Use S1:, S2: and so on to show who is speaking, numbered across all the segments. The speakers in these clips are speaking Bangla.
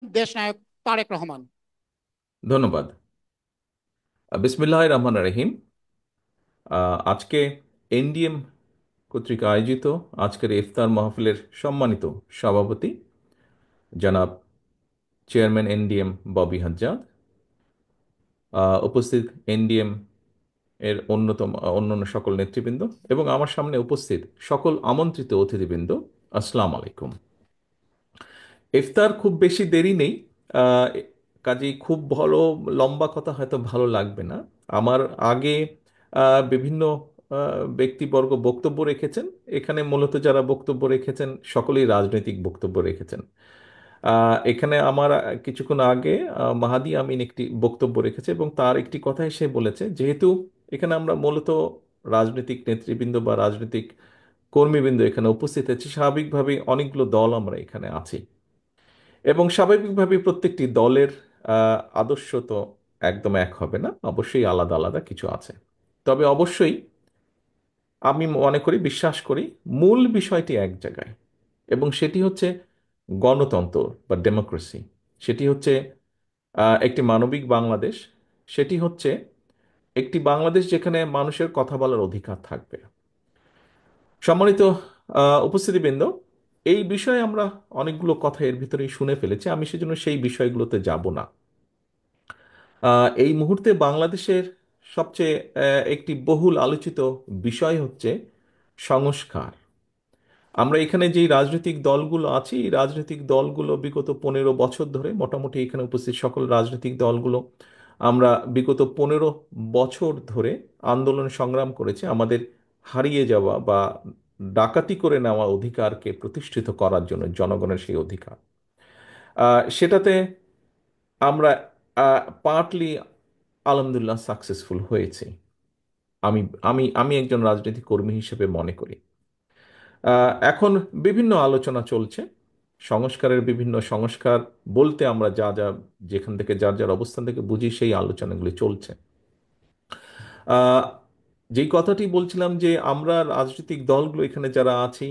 S1: দেশনায়ক তারেক রহমান।
S2: ধন্যবাদ। বিসমিল্লাহির রহমানির রহিম। আজকে এনডিএম কর্তৃক আয়োজিত আজকের ইফতার মাহফিলের সম্মানিত সভাপতি জনাব চেয়ারম্যান এনডিএম ববি হাজ্জাদ, উপস্থিত এনডিএম এর অন্যান্য সকল নেতৃবৃন্দ এবং আমার সামনে উপস্থিত সকল আমন্ত্রিত অতিথিবৃন্দ, আসসালামু আলাইকুম। ইফতার খুব বেশি দেরি নেই। আহ, কাজেই খুব ভালো লম্বা কথা হয়তো ভালো লাগবে না। আমার আগে বিভিন্ন ব্যক্তিবর্গ বক্তব্য রেখেছেন। এখানে মূলত যারা বক্তব্য রেখেছেন সকলেই রাজনৈতিক বক্তব্য রেখেছেন। এখানে আমার কিছুক্ষণ আগে মাহাদি আমিন একটি বক্তব্য রেখেছে এবং তার একটি কথাই সে বলেছে, যেহেতু এখানে আমরা মূলত রাজনৈতিক নেতৃবৃন্দ বা রাজনৈতিক কর্মীবৃন্দ এখানে উপস্থিত আছে, স্বাভাবিকভাবে অনেকগুলো দল আমরা এখানে আছি এবং স্বাভাবিকভাবে প্রত্যেকটি দলের আদর্শ তো একদম এক হবে না, অবশ্যই আলাদা আলাদা কিছু আছে। তবে অবশ্যই আমি মনে করি, বিশ্বাস করি, মূল বিষয়টি এক জায়গায় এবং সেটি হচ্ছে গণতন্ত্র বা ডেমোক্রেসি। সেটি হচ্ছে একটি মানবিক বাংলাদেশ। সেটি হচ্ছে একটি বাংলাদেশ যেখানে মানুষের কথা বলার অধিকার থাকবে। সম্মানিত উপস্থিতিবৃন্দ, এই বিষয়ে আমরা অনেকগুলো কথা এর ভিতরেই শুনে ফেলেছি, আমি সেজন্য সেই বিষয়গুলোতে যাব না। এই মুহূর্তে বাংলাদেশের সবচেয়ে একটি বহুল আলোচিত বিষয় হচ্ছে সংস্কার। আমরা এখানে যেই রাজনৈতিক দলগুলো আছি, এই রাজনৈতিক দলগুলো বিগত 15 বছর ধরে, মোটামুটি এখানে উপস্থিত সকল রাজনৈতিক দলগুলো আমরা বিগত 15 বছর ধরে আন্দোলন সংগ্রাম করেছি আমাদের হারিয়ে যাওয়া বা ডাকাতি করে নেওয়া অধিকারকে প্রতিষ্ঠিত করার জন্য, জনগণের সেই অধিকার। সেটাতে আমরা পার্টলি আলহামদুলিল্লাহ সাকসেসফুল হয়েছে। আমি আমি আমি একজন রাজনৈতিক কর্মী হিসেবে মনে করি। এখন বিভিন্ন আলোচনা চলছে সংস্কারের, বিভিন্ন সংস্কার বলতে আমরা যা যা যেখান থেকে যার যার অবস্থান থেকে বুঝি সেই আলোচনাগুলি চলছে। আহ, যেই কথাটি বলছিলাম যে আমরা রাজনৈতিক দলগুলো এখানে যারা আছি,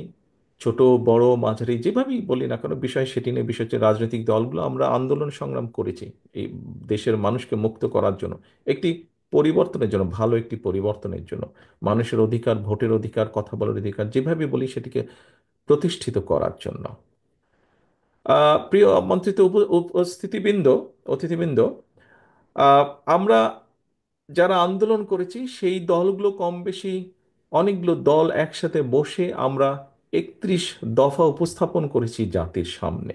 S2: ছোট বড় মাঝারি যেভাবেই বলি না কেন, বিষয় সেটি নিয়ে, বিষয় হচ্ছে রাজনৈতিক দলগুলো আমরা আন্দোলন সংগ্রাম করেছি এই দেশের মানুষকে মুক্ত করার জন্য, একটি পরিবর্তনের জন্য, ভালো একটি পরিবর্তনের জন্য, মানুষের অধিকার, ভোটের অধিকার, কথা বলার অধিকার যেভাবে বলি সেটিকে প্রতিষ্ঠিত করার জন্য। প্রিয় আমন্ত্রিত উপস্থিতিবৃন্দ, অতিথিবৃন্দ, আহ, আমরা যারা আন্দোলন করেছি সেই দলগুলো কম বেশি অনেকগুলো দল একসাথে বসে আমরা 31 দফা উপস্থাপন করেছি জাতির সামনে।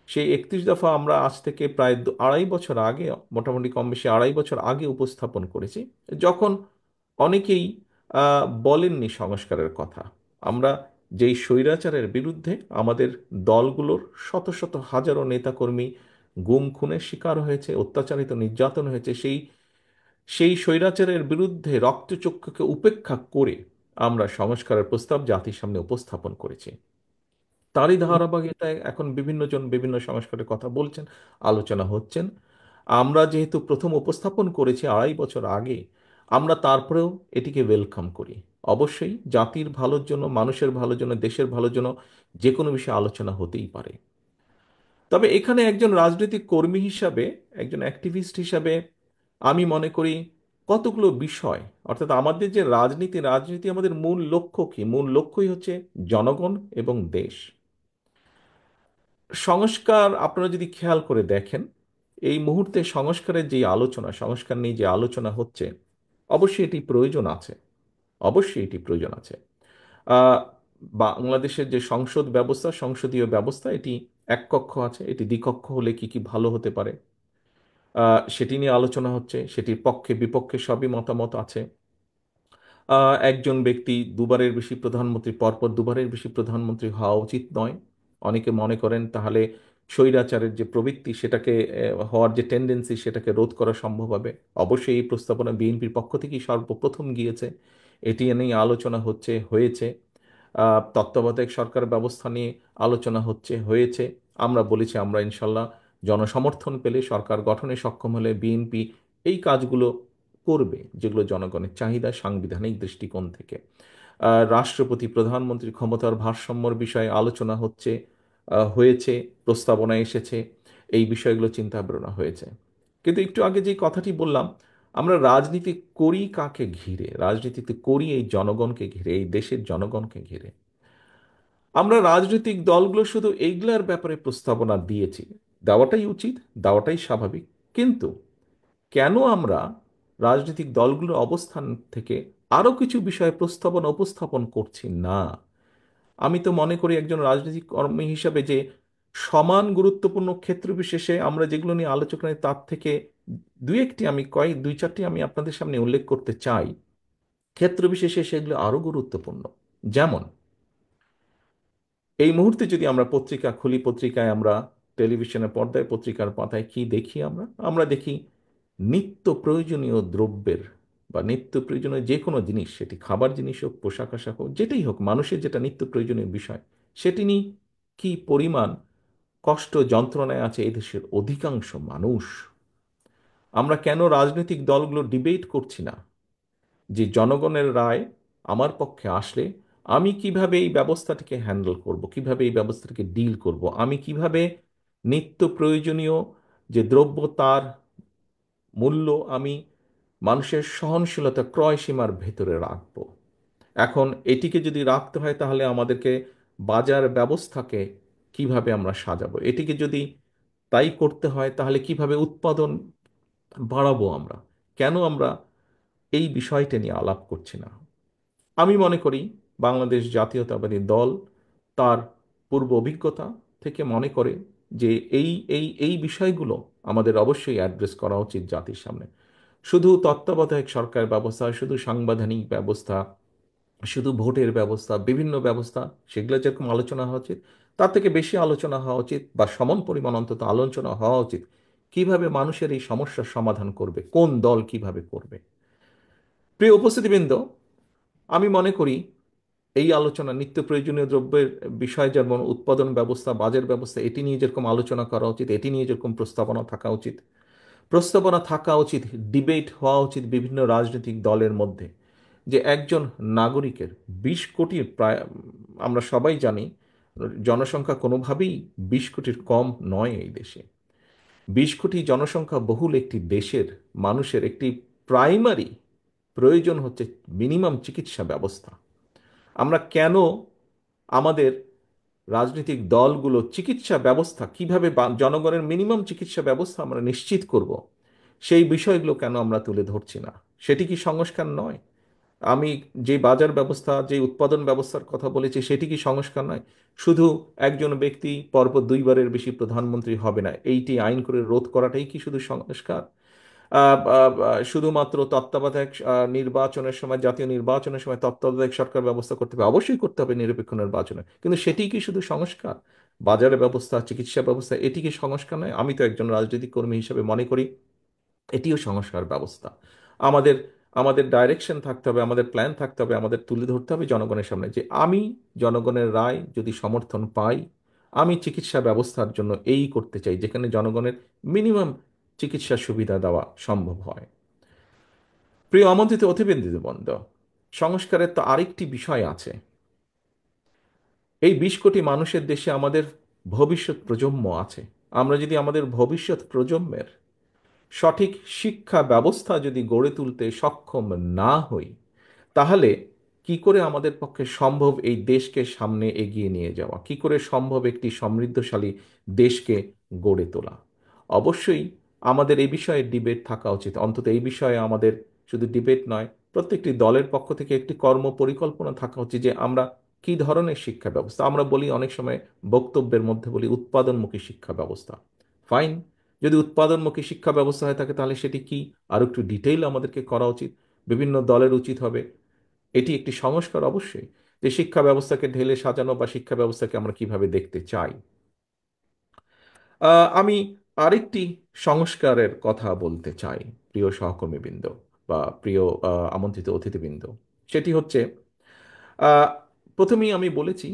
S2: সেই 31 দফা আমরা আজ থেকে প্রায় 2.5 বছর আগে, মোটামুটি কম বেশি 2.5 বছর আগে উপস্থাপন করেছি, যখন অনেকেই বলেননি সংস্কারের কথা। আমরা যেই স্বৈরাচারের বিরুদ্ধে আমাদের দলগুলোর শত শত হাজারো নেতাকর্মী গুম খুনের শিকার হয়েছে, অত্যাচারিত নির্যাতন হয়েছে, সেই সেই স্বৈরাচারের বিরুদ্ধে রক্তচক্ষুকে উপেক্ষা করে আমরা সংস্কারের প্রস্তাব জাতির সামনে উপস্থাপন করেছি। তারই ধারাবাহিকতায় এখন বিভিন্ন জন বিভিন্ন সংস্কারের কথা বলছেন, আলোচনা হচ্ছেন। আমরা যেহেতু প্রথম উপস্থাপন করেছি 2.5 বছর আগে, আমরা তারপরেও এটিকে ওয়েলকাম করি। অবশ্যই জাতির ভালোর জন্য, মানুষের ভালোর জন্য, দেশের ভালোর জন্য যে কোনো বিষয়ে আলোচনা হতেই পারে। তবে এখানে একজন রাজনৈতিক কর্মী হিসাবে, একজন অ্যাক্টিভিস্ট হিসাবে আমি মনে করি কতগুলো বিষয়, অর্থাৎ আমাদের যে রাজনীতি, রাজনীতি আমাদের মূল লক্ষ্য কি? মূল লক্ষ্যই হচ্ছে জনগণ এবং দেশ। সংস্কার আপনারা যদি খেয়াল করে দেখেন, এই মুহূর্তে সংস্কারের যে আলোচনা, সংস্কার নিয়ে যে আলোচনা হচ্ছে, অবশ্যই এটি প্রয়োজন আছে, অবশ্যই এটি প্রয়োজন আছে। আহ, বাংলাদেশের যে সংসদ ব্যবস্থা, সংসদীয় ব্যবস্থা, এটি এক কক্ষ আছে, এটি দ্বিকক্ষ হলে কি কি ভালো হতে পারে, সেটি নিয়ে আলোচনা হচ্ছে। সেটির পক্ষে বিপক্ষে সবই মতামত আছে। একজন ব্যক্তি দুবারের বেশি প্রধানমন্ত্রী, পরপর দুবারের বেশি প্রধানমন্ত্রী হওয়া উচিত নয়। অনেকে মনে করেন তাহলে স্বৈরাচারের যে প্রবৃত্তি, সেটাকে হওয়ার যে টেন্ডেন্সি, সেটাকে রোধ করা সম্ভব হবে। অবশ্যই এই প্রস্তাবনা বিএনপির পক্ষ থেকেই সর্বপ্রথম গিয়েছে, এটি নিয়ে আলোচনা হচ্ছে, হয়েছে। তত্ত্বাবধায়ক সরকার ব্যবস্থা নিয়ে আলোচনা হচ্ছে, হয়েছে। আমরা বলেছি আমরা ইনশাল্লাহ জনসমর্থন পেলে, সরকার গঠনে সক্ষম হলে বিএনপি এই কাজগুলো করবে যেগুলো জনগণের চাহিদা, সাংবিধানিক দৃষ্টিকোণ থেকে। রাষ্ট্রপতি প্রধানমন্ত্রীর ক্ষমতার ভারসাম্যর বিষয়ে আলোচনা হচ্ছে, হয়েছে, প্রস্তাবনা এসেছে। এই বিষয়গুলো চিন্তা ভাবনা হয়েছে। কিন্তু একটু আগে যে কথাটি বললাম, আমরা রাজনীতি করি কাকে ঘিরে? রাজনীতিতে করি এই জনগণকে ঘিরে, এই দেশের জনগণকে ঘিরে। আমরা রাজনৈতিক দলগুলো শুধু এইগুলার ব্যাপারে প্রস্তাবনা দিয়েছি, দেওয়াটাই উচিত, দেওয়াটাই স্বাভাবিক। কিন্তু কেন আমরা রাজনৈতিক দলগুলোর অবস্থান থেকে আরো কিছু বিষয়ে প্রস্তাবনা উপস্থাপন করছি না? আমি তো মনে করি একজন রাজনৈতিক কর্মী হিসাবে যে সমান গুরুত্বপূর্ণ ক্ষেত্র বিশেষে আমরা যেগুলো নিয়ে আলোচনা করি তার থেকে দুই চারটি আমি আপনাদের সামনে উল্লেখ করতে চাই। ক্ষেত্র বিশেষে সেগুলো আরো গুরুত্বপূর্ণ। যেমন এই মুহূর্তে যদি আমরা পত্রিকা খুলি, পত্রিকায় আমরা, টেলিভিশনের পর্দায়, পত্রিকার পাতায় কি দেখি? আমরা দেখি নিত্য প্রয়োজনীয় দ্রব্যের বা নিত্য প্রয়োজনীয় যে কোনো জিনিস, সেটি খাবার জিনিস হোক, পোশাক আশাক হোক, যেটাই হোক, মানুষের যেটা নিত্য প্রয়োজনীয় বিষয়, সেটি নিয়ে কি পরিমাণ কষ্ট যন্ত্রণায় আছে এদেশের অধিকাংশ মানুষ। আমরা কেন রাজনৈতিক দলগুলো ডিবেট করছি না যে জনগণের রায় আমার পক্ষে আসলে আমি কিভাবে এই ব্যবস্থাটিকে হ্যান্ডেল করব, কিভাবে এই ব্যবস্থাটিকে ডিল করব, আমি কিভাবে নিত্য প্রয়োজনীয় যে দ্রব্য তার মূল্য আমি মানুষের সহনশীলতা ক্রয় সীমার ভেতরে রাখবো। এখন এটিকে যদি রাখতে হয় তাহলে আমাদেরকে বাজার ব্যবস্থাকে কিভাবে আমরা সাজাবো, এটিকে যদি তাই করতে হয় তাহলে কিভাবে উৎপাদন বাড়াবো আমরা, কেন আমরা এই বিষয়টা নিয়ে আলাপ করছি না? আমি মনে করি বাংলাদেশ জাতীয়তাবাদী দল তার পূর্ব অভিজ্ঞতা থেকে মনে করে যে এই বিষয়গুলো আমাদের অবশ্যই অ্যাড্রেস করা উচিত জাতির সামনে। শুধু তত্ত্বাবধায়ক সরকার ব্যবস্থা, শুধু সাংবিধানিক ব্যবস্থা, শুধু ভোটের ব্যবস্থা, বিভিন্ন ব্যবস্থা, সেগুলো যেরকম আলোচনা হওয়া উচিত, তার থেকে বেশি আলোচনা হওয়া উচিত বা সমান পরিমাণ অন্তত আলোচনা হওয়া উচিত কিভাবে মানুষের এই সমস্যার সমাধান করবে, কোন দল কিভাবে করবে। প্রিয় উপস্থিতিবৃন্দ, আমি মনে করি এই আলোচনা নিত্য প্রয়োজনীয় দ্রব্যের বিষয়, যেমন উৎপাদন ব্যবস্থা, বাজার ব্যবস্থা, এটি নিয়ে যেরকম আলোচনা করা উচিত, এটি নিয়ে যেরকম প্রস্তাবনা থাকা উচিত, প্রস্তাবনা থাকা উচিত, ডিবেট হওয়া উচিত বিভিন্ন রাজনৈতিক দলের মধ্যে, যে একজন নাগরিকের 20 কোটির প্রায়, আমরা সবাই জানি জনসংখ্যা কোনোভাবেই 20 কোটির কম নয় এই দেশে। 20 কোটি জনসংখ্যা বহুল একটি দেশের মানুষের একটি প্রাইমারি প্রয়োজন হচ্ছে মিনিমাম চিকিৎসা ব্যবস্থা। আমরা কেন আমাদের রাজনৈতিক দলগুলো চিকিৎসা ব্যবস্থা কিভাবে জনগণের মিনিমাম চিকিৎসা ব্যবস্থা আমরা নিশ্চিত করব, সেই বিষয়গুলো কেন আমরা তুলে ধরছি না? সেটি কি সংস্কার নয়? আমি যে বাজার ব্যবস্থা, যে উৎপাদন ব্যবস্থার কথা বলেছি, সেটি কি সংস্কার নয়? শুধু একজন ব্যক্তি পরপর 2বারের বেশি প্রধানমন্ত্রী হবে না এইটি আইন করে রোধ করাটাই কি শুধু সংস্কার? শুধুমাত্র তত্ত্বাবধায়ক নির্বাচনের সময়, জাতীয় নির্বাচনের সময় তত্ত্বাবধায়ক সরকার ব্যবস্থা করতে হবে, অবশ্যই করতে হবে নিরপেক্ষ নির্বাচনে, কিন্তু সেটি কি শুধু সংস্কার? বাজারের ব্যবস্থা, চিকিৎসা ব্যবস্থা, এটি কি সংস্কার নয়? আমি তো একজন রাজনৈতিক কর্মী হিসেবে মনে করি এটিও সংস্কার ব্যবস্থা। আমাদের আমাদের ডাইরেকশন থাকতে হবে, আমাদের প্ল্যান থাকতে হবে, আমাদের তুলে ধরতে হবে জনগণের সামনে যে আমি জনগণের রায় যদি সমর্থন পাই, আমি চিকিৎসা ব্যবস্থার জন্য এই করতে চাই যেখানে জনগণের মিনিমাম চিকিৎসা সুবিধা দেওয়া সম্ভব হয়। প্রিয় আমন্ত্রিত অতিথিবৃন্দ, সংস্কারের তো আরেকটি বিষয় আছে। এই 20 কোটি মানুষের দেশে আমাদের ভবিষ্যৎ প্রজন্ম আছে। আমরা যদি আমাদের ভবিষ্যৎ প্রজন্মের সঠিক শিক্ষা ব্যবস্থা যদি গড়ে তুলতে সক্ষম না হই, তাহলে কি করে আমাদের পক্ষে সম্ভব এই দেশকে সামনে এগিয়ে নিয়ে যাওয়া, কি করে সম্ভব একটি সমৃদ্ধশালী দেশকে গড়ে তোলা? অবশ্যই আমাদের এই বিষয়ে ডিবেট থাকা উচিত। অন্তত এই বিষয়ে আমাদের শুধু ডিবেট নয়, প্রত্যেকটি দলের পক্ষ থেকে একটি কর্ম পরিকল্পনা থাকা উচিত যে আমরা কি ধরনের শিক্ষা ব্যবস্থা, আমরা বলি অনেক সময় বক্তব্যের মধ্যে বলি উৎপাদনমুখী শিক্ষা ব্যবস্থা। ফাইন, যদি উৎপাদনমুখী শিক্ষা ব্যবস্থা হয়ে থাকে তাহলে সেটি কি আরো একটু ডিটেইল আমাদেরকে করা উচিত। বিভিন্ন দলের উচিত হবে এটি একটি সংস্কার অবশ্যই, যে শিক্ষা ব্যবস্থাকে ঢেলে সাজানো বা শিক্ষা ব্যবস্থাকে আমরা কিভাবে দেখতে চাই। আমি আরেকটি সংস্কারের কথা বলতে চাই, প্রিয় সহকর্মীবৃন্দ বা প্রিয় আমন্ত্রিত অতিথিবৃন্দ। সেটি হচ্ছে, আহ, প্রথমেই আমি বলেছি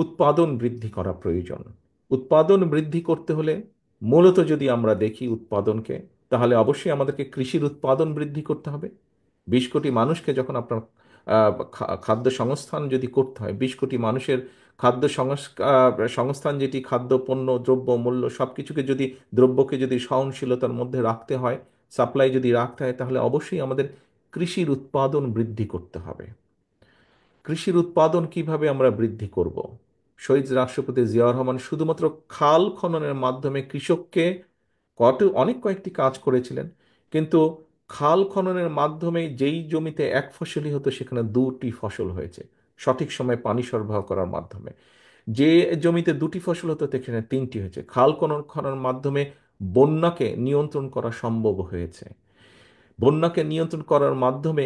S2: উৎপাদন বৃদ্ধি করা প্রয়োজন। উৎপাদন বৃদ্ধি করতে হলে মূলত যদি আমরা দেখি উৎপাদনকে, তাহলে অবশ্যই আমাদেরকে কৃষির উৎপাদন বৃদ্ধি করতে হবে। 20 কোটি মানুষকে যখন আপনার খাদ্য সংস্থান যদি করতে হয়, 20 কোটি মানুষের সংস্থান যেটি খাদ্য পণ্য দ্রব্য মূল্য সব কিছুকে যদি দ্রব্যকে যদি সহনশীলতার মধ্যে রাখতে হয়, সাপ্লাই যদি রাখতে হয়, তাহলে অবশ্যই আমাদের কৃষির উৎপাদন বৃদ্ধি করতে হবে। কৃষির উৎপাদন কিভাবে আমরা বৃদ্ধি করব? শহীদ রাষ্ট্রপতি জিয়াউর রহমান শুধুমাত্র খাল খননের মাধ্যমে কৃষককে অনেক কয়েকটি কাজ করেছিলেন, কিন্তু খাল খননের মাধ্যমে যেই জমিতে এক ফসলই হতো সেখানে দুটি ফসল হয়েছে, সঠিক সময়ে পানি সরবরাহ করার মাধ্যমে। যে জমিতে দুটি ফসল হতো সেখানে তিনটি হয়েছে। খাল খননের মাধ্যমে বন্যাকে নিয়ন্ত্রণ করা সম্ভব হয়েছে। বন্যাকে নিয়ন্ত্রণ করার মাধ্যমে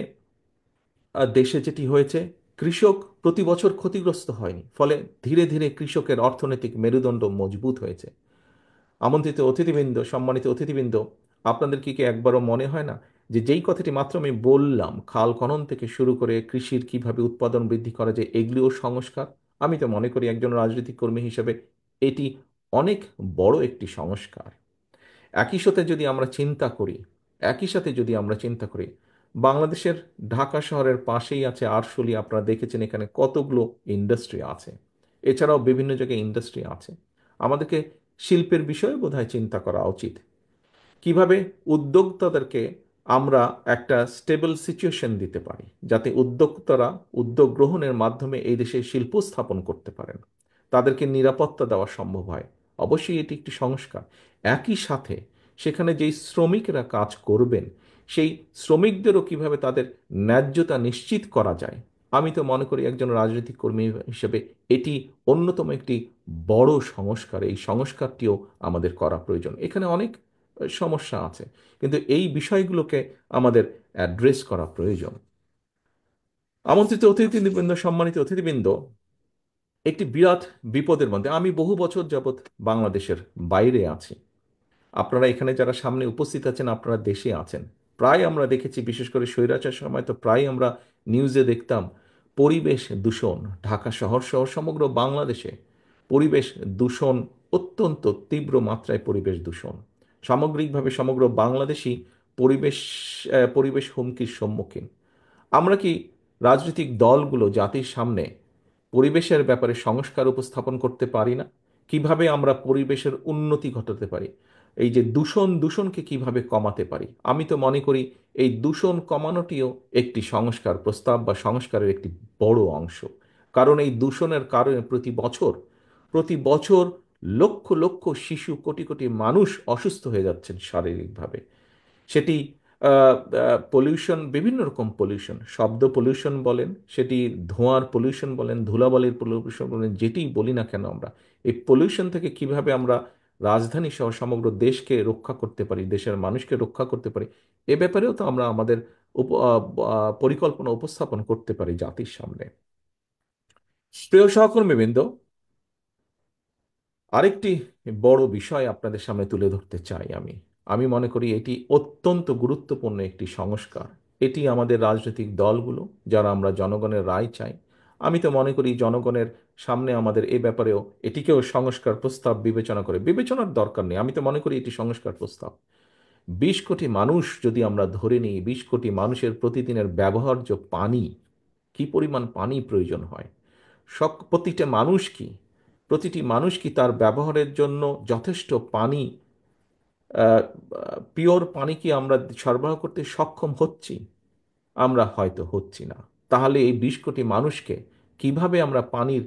S2: দেশে যেটি হয়েছে, কৃষক প্রতি বছর ক্ষতিগ্রস্ত হয়নি, ফলে ধীরে ধীরে কৃষকের অর্থনৈতিক মেরুদণ্ড মজবুত হয়েছে। আমন্ত্রিত অতিথিবৃন্দ, সম্মানিত অতিথিবৃন্দ, আপনাদের কি একবারও মনে হয় না যে যেই কথাটি মাত্র আমি বললাম, খাল খনন থেকে শুরু করে কৃষির কিভাবে উৎপাদন বৃদ্ধি করা যায়, এগুলিও সংস্কার? আমি তো মনে করি একজন রাজনৈতিক কর্মী হিসেবে এটি অনেক বড় একটি সংস্কার। একই সাথে যদি আমরা চিন্তা করি, একই সাথে যদি আমরা চিন্তা করি, বাংলাদেশের ঢাকা শহরের পাশেই আছে আরশোলি। আপনারা দেখেছেন এখানে কতগুলো ইন্ডাস্ট্রি আছে, এছাড়াও বিভিন্ন জায়গায় ইন্ডাস্ট্রি আছে। আমাদেরকে শিল্পের বিষয়ে বোধহয় চিন্তা করা উচিত। কিভাবে উদ্যোক্তাদেরকে আমরা একটা স্টেবল সিচুয়েশন দিতে পারি, যাতে উদ্যোক্তারা উদ্যোগ গ্রহণের মাধ্যমে এই দেশে শিল্প স্থাপন করতে পারেন, তাদেরকে নিরাপত্তা দেওয়া সম্ভব হয়। অবশ্যই এটি একটি সংস্কার। একই সাথে সেখানে যেই শ্রমিকরা কাজ করবেন, সেই শ্রমিকদেরও কিভাবে তাদের ন্যায্যতা নিশ্চিত করা যায়। আমি তো মনে করি একজন রাজনৈতিক কর্মী হিসেবে এটি অন্যতম একটি বড় সংস্কার। এই সংস্কারটিও আমাদের করা প্রয়োজন। এখানে অনেক সমস্যা আছে, কিন্তু এই বিষয়গুলোকে আমাদের অ্যাড্রেস করা প্রয়োজন। আমন্ত্রিত অতিথিবৃন্দ, সম্মানিত অতিথিবৃন্দ, একটি বিরাট বিপদের মধ্যে আমি বহু বছর যাবৎ বাংলাদেশের বাইরে আছি। আপনারা এখানে যারা সামনে উপস্থিত আছেন, আপনারা দেশে আছেন। প্রায় আমরা দেখেছি, বিশেষ করে স্বৈরাচার সময় তো প্রায় আমরা নিউজে দেখতাম পরিবেশ দূষণ। ঢাকা শহর সহ সমগ্র বাংলাদেশে পরিবেশ দূষণ, অত্যন্ত তীব্র মাত্রায় পরিবেশ দূষণ। সামগ্রিকভাবে সমগ্র বাংলাদেশই পরিবেশ পরিবেশ হুমকির সম্মুখীন। আমরা কি রাজনৈতিক দলগুলো জাতির সামনে পরিবেশের ব্যাপারে সংস্কার উপস্থাপন করতে পারি না? কিভাবে আমরা পরিবেশের উন্নতি ঘটাতে পারি? এই যে দূষণকে কিভাবে কমাতে পারি? আমি তো মনে করি এই দূষণ কমানোটিও একটি সংস্কার প্রস্তাব বা সংস্কারের একটি বড় অংশ। কারণ এই দূষণের কারণে প্রতি বছর লক্ষ লক্ষ শিশু, কোটি কোটি মানুষ অসুস্থ হয়ে যাচ্ছেন শারীরিকভাবে। সেটি পলিউশন, বিভিন্ন রকম পলিউশন, শব্দ পলিউশন বলেন, সেটি ধোঁয়ার পলিউশন বলেন, ধুলাবালির পলিউশন বলেন, যেটি বলি না কেন, আমরা এই পলিউশন থেকে কিভাবে আমরা রাজধানী সহ সমগ্র দেশকে রক্ষা করতে পারি, দেশের মানুষকে রক্ষা করতে পারি, এ ব্যাপারেও তো আমরা আমাদের পরিকল্পনা উপস্থাপন করতে পারি জাতির সামনে। প্রিয় সহকর্মীবৃন্দ, আরেকটি বড় বিষয় আপনাদের সামনে তুলে ধরতে চাই। আমি আমি মনে করি এটি অত্যন্ত গুরুত্বপূর্ণ একটি সংস্কার। এটি আমাদের রাজনৈতিক দলগুলো, যারা আমরা জনগণের রায় চাই, আমি তো মনে করি জনগণের সামনে আমাদের এই ব্যাপারেও এটিকেও সংস্কার প্রস্তাব বিবেচনার দরকার নেই। আমি তো মনে করি এটি সংস্কার প্রস্তাব। 20 কোটি মানুষ যদি আমরা ধরে নিই, 20 কোটি মানুষের প্রতিদিনের ব্যবহার্য পানি, কি পরিমাণ পানি প্রয়োজন হয়, প্রতিটি মানুষ কি তার ব্যবহারের জন্য যথেষ্ট পানি, পিওর পানি কি আমরা সরবরাহ করতে সক্ষম হচ্ছি? আমরা হয়তো হচ্ছি না। তাহলে এই 20 কোটি মানুষকে কিভাবে আমরা পানির,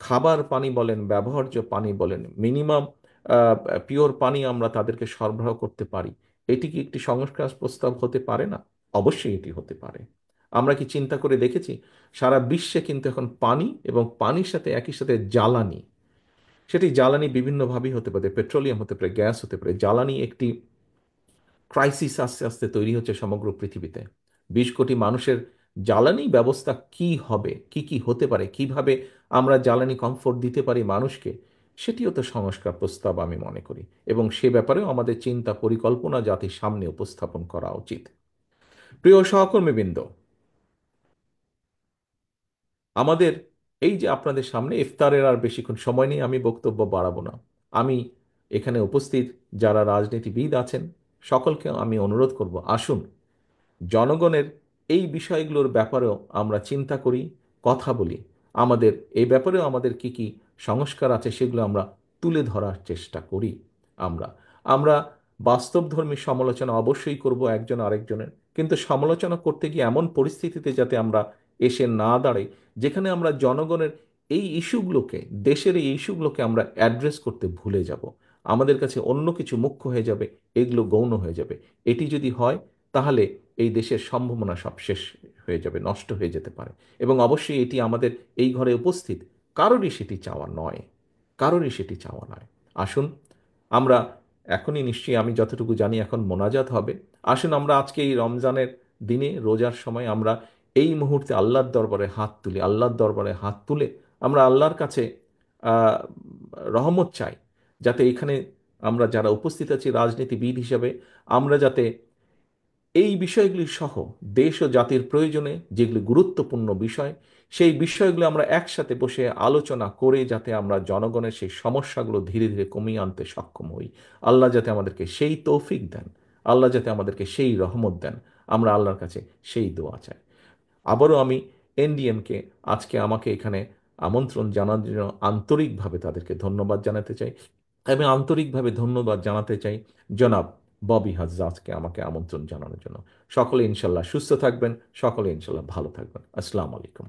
S2: খাবার পানি বলেন, ব্যবহার্য পানি বলেন, মিনিমাম পিওর পানি আমরা তাদেরকে সরবরাহ করতে পারি? এটি কি একটি সংস্কার প্রস্তাব হতে পারে না? অবশ্যই এটি হতে পারে। আমরা কি চিন্তা করে দেখেছি, সারা বিশ্বে কিন্তু এখন পানি এবং পানির সাথে একই সাথে জ্বালানি, সেটি জ্বালানি বিভিন্নভাবেই হতে পারে, পেট্রোলিয়াম হতে পারে, গ্যাস হতে পারে, জ্বালানি একটি ক্রাইসিস আস্তে আস্তে তৈরি হচ্ছে সমগ্র পৃথিবীতে। 20 কোটি মানুষের জ্বালানি ব্যবস্থা কি হবে, কি কি হতে পারে, কিভাবে আমরা জ্বালানি কমফোর্ট দিতে পারি মানুষকে, সেটিও তো সংস্কার প্রস্তাব আমি মনে করি। এবং সে ব্যাপারেও আমাদের চিন্তা পরিকল্পনা জাতির সামনে উপস্থাপন করা উচিত। প্রিয় সহকর্মীবৃন্দ, আমাদের এই যে আপনাদের সামনে ইফতারের আর বেশিক্ষণ সময় নেই, আমি বক্তব্য বাড়াবো না। আমি এখানে উপস্থিত যারা রাজনীতিবিদ আছেন, সকলকে আমি অনুরোধ করব, আসুন জনগণের এই বিষয়গুলোর ব্যাপারেও আমরা চিন্তা করি, কথা বলি। আমাদের এই ব্যাপারেও আমাদের কি কি সংস্কার আছে সেগুলো আমরা তুলে ধরার চেষ্টা করি। আমরা আমরা বাস্তবধর্মী সমালোচনা অবশ্যই করব একজন আরেকজনের, কিন্তু সমালোচনা করতে গিয়ে এমন পরিস্থিতিতে যাতে আমরা এসে না দাঁড়াই যেখানে আমরা জনগণের এই ইস্যুগুলোকে, দেশের এই ইস্যুগুলোকে আমরা অ্যাড্রেস করতে ভুলে যাব। আমাদের কাছে অন্য কিছু মুখ্য হয়ে যাবে, এগুলো গৌণ হয়ে যাবে। এটি যদি হয় তাহলে এই দেশের সম্ভাবনা সব শেষ হয়ে যাবে, নষ্ট হয়ে যেতে পারে। এবং অবশ্যই এটি আমাদের এই ঘরে উপস্থিত কারোরই সেটি চাওয়া নয়, কারোরই সেটি চাওয়া নয়। আসুন আমরা এখনই, নিশ্চয়ই আমি যতটুকু জানি এখন মোনাজাত হবে, আসুন আমরা আজকে এই রমজানের দিনে, রোজার সময় আমরা এই মুহূর্তে আল্লাহর দরবারে হাত তুলি, আল্লাহর দরবারে হাত তুলে আমরা আল্লাহর কাছে আহ, রহমত চাই, যাতে এখানে আমরা যারা উপস্থিত আছি রাজনীতিবিদ হিসাবে, আমরা যাতে এই বিষয়গুলি সহ দেশ ও জাতির প্রয়োজনে যেগুলি গুরুত্বপূর্ণ বিষয়, সেই বিষয়গুলো আমরা একসাথে বসে আলোচনা করে যাতে আমরা জনগণের সেই সমস্যাগুলো ধীরে ধীরে কমিয়ে আনতে সক্ষম হই। আল্লাহ যাতে আমাদেরকে সেই তৌফিক দেন, আল্লাহ যাতে আমাদেরকে সেই রহমত দেন, আমরা আল্লাহর কাছে সেই দোয়া চাই। আবারও আমি এনডিএমকে আজকে আমাকে এখানে আমন্ত্রণ জানার জন্য আন্তরিকভাবে তাদেরকে ধন্যবাদ জানাতে চাই। আমি আন্তরিকভাবে ধন্যবাদ জানাতে চাই জনাব ববি হাজ্জাজকে আমাকে আমন্ত্রণ জানানোর জন্য। সকলে ইনশাল্লাহ সুস্থ থাকবেন, সকলে ইনশাল্লাহ ভালো থাকবেন। আসসালামু আলাইকুম।